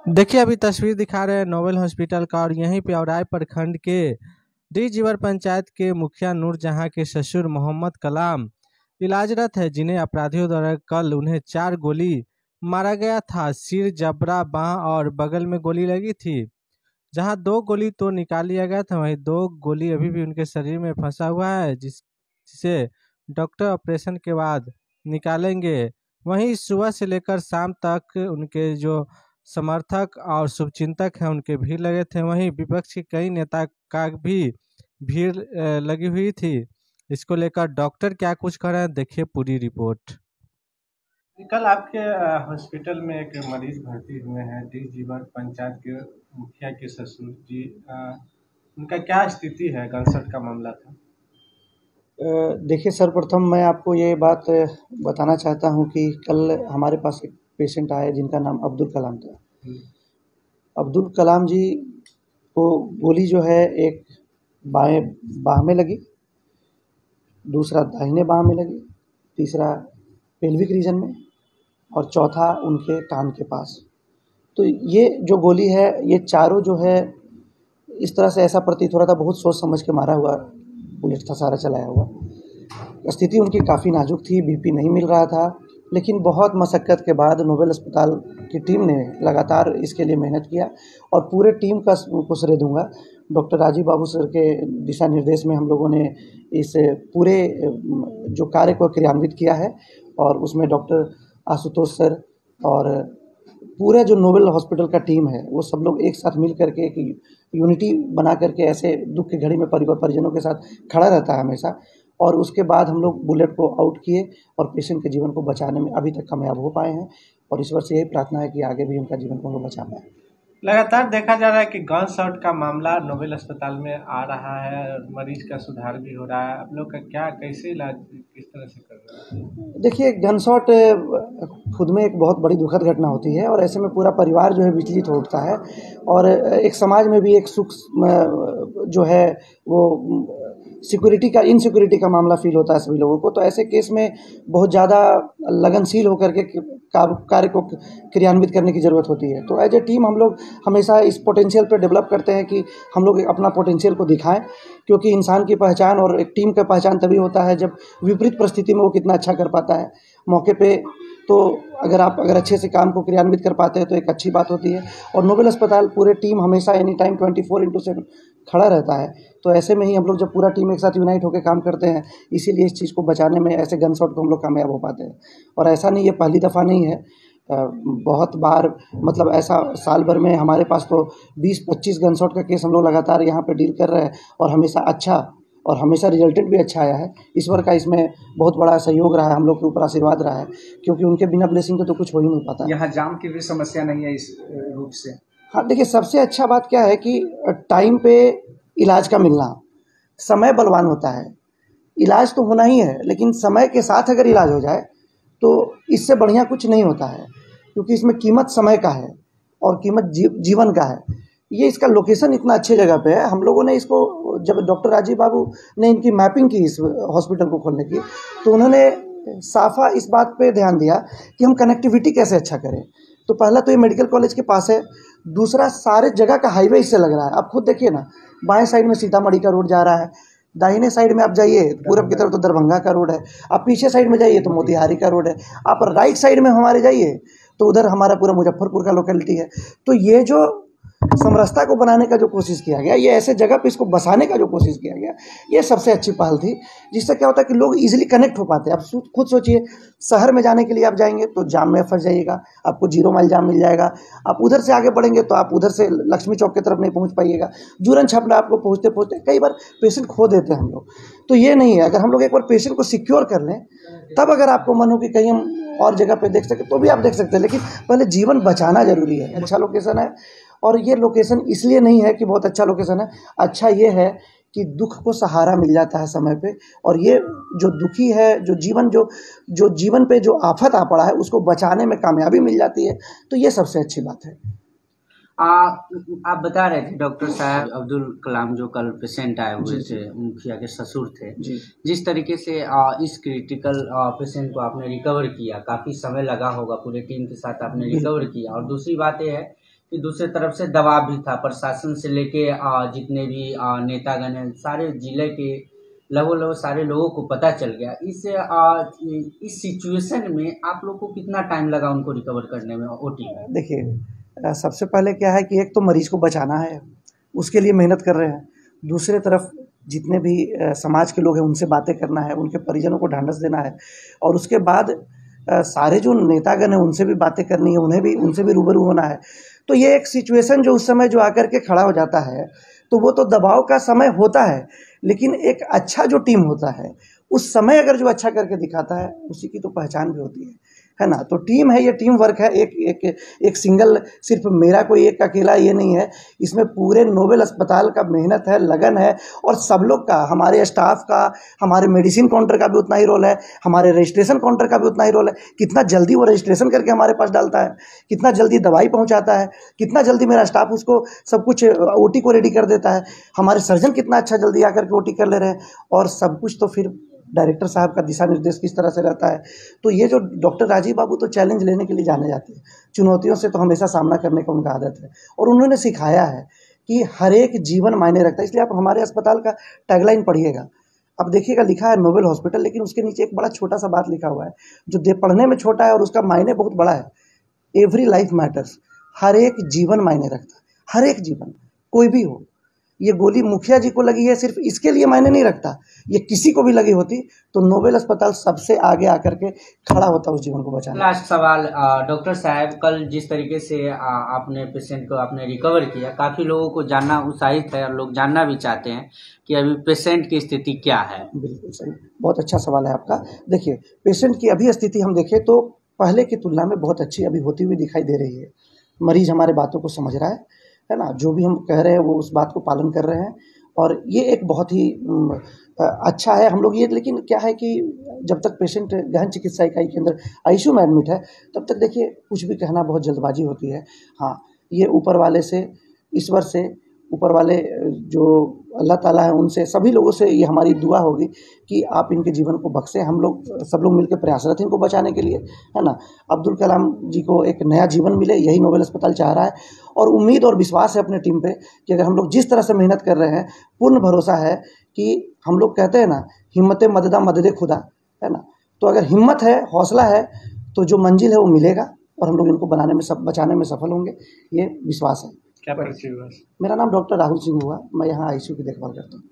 देखिए अभी तस्वीर दिखा रहे हैं नोवेल हॉस्पिटल का और यहीं पे औराई प्रखंड के डी जीवर पंचायत के मुखिया नूरजहां के ससुर मोहम्मद कलाम इलाजरत है, जिन्हें अपराधियों द्वारा कल उन्हें 4 गोली मारा गया था। सिर, जबड़ा, बाह और बगल में गोली लगी थी। जहां 2 गोली तो निकाल लिया गया था, वहीं 2 गोली अभी भी उनके शरीर में फंसा हुआ है, जिसे डॉक्टर ऑपरेशन के बाद निकालेंगे। वहीं सुबह से लेकर शाम तक उनके जो समर्थक और शुभचिंतक हैं उनके भीड़ लगे थे। वहीं विपक्ष के कई नेता का भी भीड़ लगी हुई थी। इसको लेकर डॉक्टर क्या कुछ कर रहे हैं, देखिए पूरी रिपोर्ट। कल आपके हॉस्पिटल में एक मरीज भर्ती हुए हैं, डी जीवर पंचायत के मुखिया के ससुर जी। उनका क्या स्थिति है? गनशॉट का मामला था। देखिए, सर्वप्रथम मैं आपको ये बात बताना चाहता हूँ कि कल हमारे पास एक पेशेंट आया जिनका नाम अब्दुल कलाम था। अब्दुल कलाम जी को गोली जो है एक बाएं बाह में लगी, दूसरा दाहिने बाह में लगी, तीसरा पेल्विक रीजन में और चौथा उनके कान के पास। तो ये जो गोली है, ये चारों जो है इस तरह से ऐसा प्रतीत हो रहा था बहुत सोच समझ के मारा हुआ बुलेट था, सारा चलाया हुआ। स्थिति उनकी काफ़ी नाजुक थी, बीपी नहीं मिल रहा था, लेकिन बहुत मशक्क़त के बाद नोवेल अस्पताल की टीम ने लगातार इसके लिए मेहनत किया और पूरे टीम को श्रेय दूंगा। डॉक्टर राजीव बाबू सर के दिशा निर्देश में हम लोगों ने इस पूरे जो कार्य को क्रियान्वित किया है और उसमें डॉक्टर आशुतोष सर और पूरे जो नोवेल हॉस्पिटल का टीम है वो सब लोग एक साथ मिल करके एक यूनिटी बना करके ऐसे दुख की घड़ी में परिजनों के साथ खड़ा रहता है हमेशा। और उसके बाद हम लोग बुलेट को आउट किए और पेशेंट के जीवन को बचाने में अभी तक कामयाब हो पाए हैं और ईश्वर से यही प्रार्थना है कि आगे भी उनका जीवन को हम लोग बचा पाएँ। लगातार देखा जा रहा है कि गन शॉट का मामला नोवेल अस्पताल में आ रहा है और मरीज का सुधार भी हो रहा है। आप लोग का क्या, कैसे इलाज किस तरह से कर रहे हैं? देखिए, गन शॉट खुद में एक बहुत बड़ी दुखद घटना होती है और ऐसे में पूरा परिवार जो है विचलित हो उठता है और एक समाज में भी एक सुख जो है वो सिक्योरिटी का इनसिक्योरिटी का मामला फील होता है सभी लोगों को। तो ऐसे केस में बहुत ज़्यादा लगनशील होकर के कार्य को क्रियान्वित करने की ज़रूरत होती है। तो एज ए टीम हम लोग हमेशा इस पोटेंशियल पर डेवलप करते हैं कि हम लोग अपना पोटेंशियल को दिखाएं, क्योंकि इंसान की पहचान और एक टीम का पहचान तभी होता है जब विपरीत परिस्थिति में वो कितना अच्छा कर पाता है मौके पे। तो अगर अच्छे से काम को क्रियान्वित कर पाते हैं तो एक अच्छी बात होती है और नोवेल अस्पताल पूरे टीम हमेशा एनी टाइम 24/7 खड़ा रहता है। तो ऐसे में ही हम लोग जब पूरा टीम एक साथ यूनाइट होकर काम करते हैं, इसीलिए इस चीज़ को बचाने में ऐसे गन शॉट को हम लोग कामयाब हो पाते हैं। और ऐसा नहीं, ये पहली दफ़ा नहीं है, बहुत बार मतलब ऐसा साल भर में हमारे पास तो 20-25 गन शॉट का केस हम लोग लगातार यहाँ पे डील कर रहे हैं और हमेशा अच्छा और हमेशा रिजल्टेंट भी अच्छा आया है। ईश्वर का इसमें बहुत बड़ा सहयोग रहा है, हम लोग के ऊपर आशीर्वाद रहा है, क्योंकि उनके बिना ब्लेसिंग के तो कुछ हो ही नहीं पाता। यहाँ जाम की भी समस्या नहीं है इस रूप से। हाँ, देखिए, सबसे अच्छा बात क्या है कि टाइम पे इलाज का मिलना। समय बलवान होता है, इलाज तो होना ही है, लेकिन समय के साथ अगर इलाज हो जाए तो इससे बढ़िया कुछ नहीं होता है, क्योंकि इसमें कीमत समय का है और कीमत जीवन का है। ये इसका लोकेशन इतना अच्छे जगह पे है। हम लोगों ने इसको, जब डॉक्टर राजीव बाबू ने इनकी मैपिंग की इस हॉस्पिटल को खोलने की, तो उन्होंने साफा इस बात पे ध्यान दिया कि हम कनेक्टिविटी कैसे अच्छा करें। तो पहला तो ये मेडिकल कॉलेज के पास है, दूसरा सारे जगह का हाईवे इससे लग रहा है। आप खुद देखिए ना, बाएं साइड में सीतामढ़ी का रोड जा रहा है, दाहिने साइड में आप जाइए पूरब की तरफ तो दरभंगा का रोड है, आप पीछे साइड में जाइए तो मोतिहारी का रोड है, आप राइट साइड में हमारे जाइए तो उधर हमारा पूरा मुजफ्फरपुर का लोकेलिटी है। तो ये जो समरसता को बनाने का जो कोशिश किया गया, ये ऐसे जगह पे इसको बसाने का जो कोशिश किया गया, ये सबसे अच्छी पहल थी, जिससे क्या होता है कि लोग इजीली कनेक्ट हो पाते हैं। आप खुद सोचिए, शहर में जाने के लिए आप जाएंगे तो जाम में फंस जाइएगा, आपको 0 माइल जाम मिल जाएगा। आप उधर से आगे बढ़ेंगे तो आप उधर से लक्ष्मी चौक की तरफ नहीं पहुंच पाइएगा, जूरन छपरा आपको पहुंचते पहुंचते कई बार पेशेंट खो देते हैं हम लोग। तो ये नहीं है, अगर हम लोग एक बार पेशेंट को सिक्योर कर लें, तब अगर आपको मन हो कि कहीं हम और जगह पे देख सके तो भी आप देख सकते हैं, लेकिन पहले जीवन बचाना जरूरी है। अच्छा लोकेशन है, और ये लोकेशन इसलिए नहीं है कि बहुत अच्छा लोकेशन है, अच्छा ये है कि दुख को सहारा मिल जाता है समय पे, और ये जो दुखी है, जो जीवन पे जो आफत आ पड़ा है, उसको बचाने में कामयाबी मिल जाती है। तो ये सबसे अच्छी बात है। आप बता रहे थे डॉक्टर साहब, अब्दुल कलाम जो कल पेशेंट आए हुए थे, मुखिया के ससुर थे, जिस तरीके से इस क्रिटिकल पेशेंट को आपने रिकवर किया, काफ़ी समय लगा होगा, पूरे टीम के साथ आपने रिकवर किया। और दूसरी बात यह है कि दूसरी तरफ से दबाव भी था प्रशासन से लेके जितने भी नेतागण हैं, सारे जिले के लगभग सारे लोगों को पता चल गया। इस सिचुएशन में आप लोग को कितना टाइम लगा उनको रिकवर करने में ओटी में? देखिए, सबसे पहले क्या है कि एक तो मरीज को बचाना है, उसके लिए मेहनत कर रहे हैं। दूसरे तरफ जितने भी समाज के लोग हैं उनसे बातें करना है, उनके परिजनों को ढांढस देना है, और उसके बाद सारे जो नेतागण हैं उनसे भी बातें करनी है, उनसे भी रूबरू होना है। तो ये एक सिचुएशन जो उस समय जो आकर के खड़ा हो जाता है, तो वो तो दबाव का समय होता है, लेकिन एक अच्छा जो टीम होता है उस समय अगर जो अच्छा करके दिखाता है उसी की तो पहचान भी होती है ना। तो टीम है, ये टीम वर्क है, एक सिंगल सिर्फ मेरा कोई एक अकेला ये नहीं है, इसमें पूरे नोबेल अस्पताल का मेहनत है, लगन है, और सब लोग का, हमारे स्टाफ का, हमारे मेडिसिन काउंटर का भी उतना ही रोल है, हमारे रजिस्ट्रेशन काउंटर का भी उतना ही रोल है। कितना जल्दी वो रजिस्ट्रेशन करके हमारे पास डालता है, कितना जल्दी दवाई पहुँचाता है, कितना जल्दी मेरा स्टाफ उसको सब कुछ ओटी को रेडी कर देता है, हमारे सर्जन कितना अच्छा जल्दी आकर के ओटी कर ले रहे हैं, और सब कुछ तो फिर डायरेक्टर साहब का दिशा निर्देश किस तरह से रहता है। तो ये जो डॉक्टर राजीव बाबू तो चैलेंज लेने के लिए जाने जाते हैं, चुनौतियों से तो हमेशा सामना करने का उनका आदत है, और उन्होंने सिखाया है कि हर एक जीवन मायने रखता है। इसलिए आप हमारे अस्पताल का टैगलाइन पढ़िएगा, अब देखिएगा, लिखा है नोबेल हॉस्पिटल, लेकिन उसके नीचे एक बड़ा छोटा सा बात लिखा हुआ है जो पढ़ने में छोटा है और उसका मायने बहुत बड़ा है। एवरी लाइफ मैटर्स, हर एक जीवन मायने रखता है, हर एक जीवन, कोई भी हो। ये गोली मुखिया जी को लगी है सिर्फ इसके लिए मायने नहीं रखता, ये किसी को भी लगी होती तो नोबेल अस्पताल सबसे आगे आकर के खड़ा होता उस जीवन को बचाने। लास्ट सवाल, डॉक्टर साहब, कल जिस तरीके से आपने पेशेंट को आपने रिकवर किया, काफ़ी लोगों को जानना उत्साहित है और लोग जानना भी चाहते हैं कि अभी पेशेंट की स्थिति क्या है। बिल्कुल सही, बहुत अच्छा सवाल है आपका। देखिए, पेशेंट की अभी स्थिति हम देखें तो पहले की तुलना में बहुत अच्छी अभी होती हुई दिखाई दे रही है। मरीज हमारे बातों को समझ रहा है ना, जो भी हम कह रहे हैं वो उस बात को पालन कर रहे हैं, और ये एक बहुत ही अच्छा है। हम लोग ये, लेकिन क्या है कि जब तक पेशेंट गहन चिकित्सा इकाई के अंदर आईसीयू में एडमिट है तब तक देखिए कुछ भी कहना बहुत जल्दबाजी होती है। हाँ, ये ऊपर वाले से, ईश्वर से, ऊपर वाले जो अल्लाह ताला है उनसे, सभी लोगों से ये हमारी दुआ होगी कि आप इनके जीवन को बख्शें। हम लोग सब लोग मिलकर प्रयासरत हैं इनको बचाने के लिए, है ना। अब्दुल कलाम जी को एक नया जीवन मिले, यही नोबेल अस्पताल चाह रहा है, और उम्मीद और विश्वास है अपने टीम पे कि अगर हम लोग जिस तरह से मेहनत कर रहे हैं, पूर्ण भरोसा है कि हम लोग कहते हैं ना, हिम्मत मददा मदद खुदा, है ना। तो अगर हिम्मत है, हौसला है, तो जो मंजिल है वो मिलेगा, और हम लोग इनको बचाने में सफल होंगे, ये विश्वास है। क्या परिचय हुआ? मेरा नाम डॉक्टर राहुल सिंह हुआ, मैं यहाँ आईसीयू की देखभाल करता हूँ।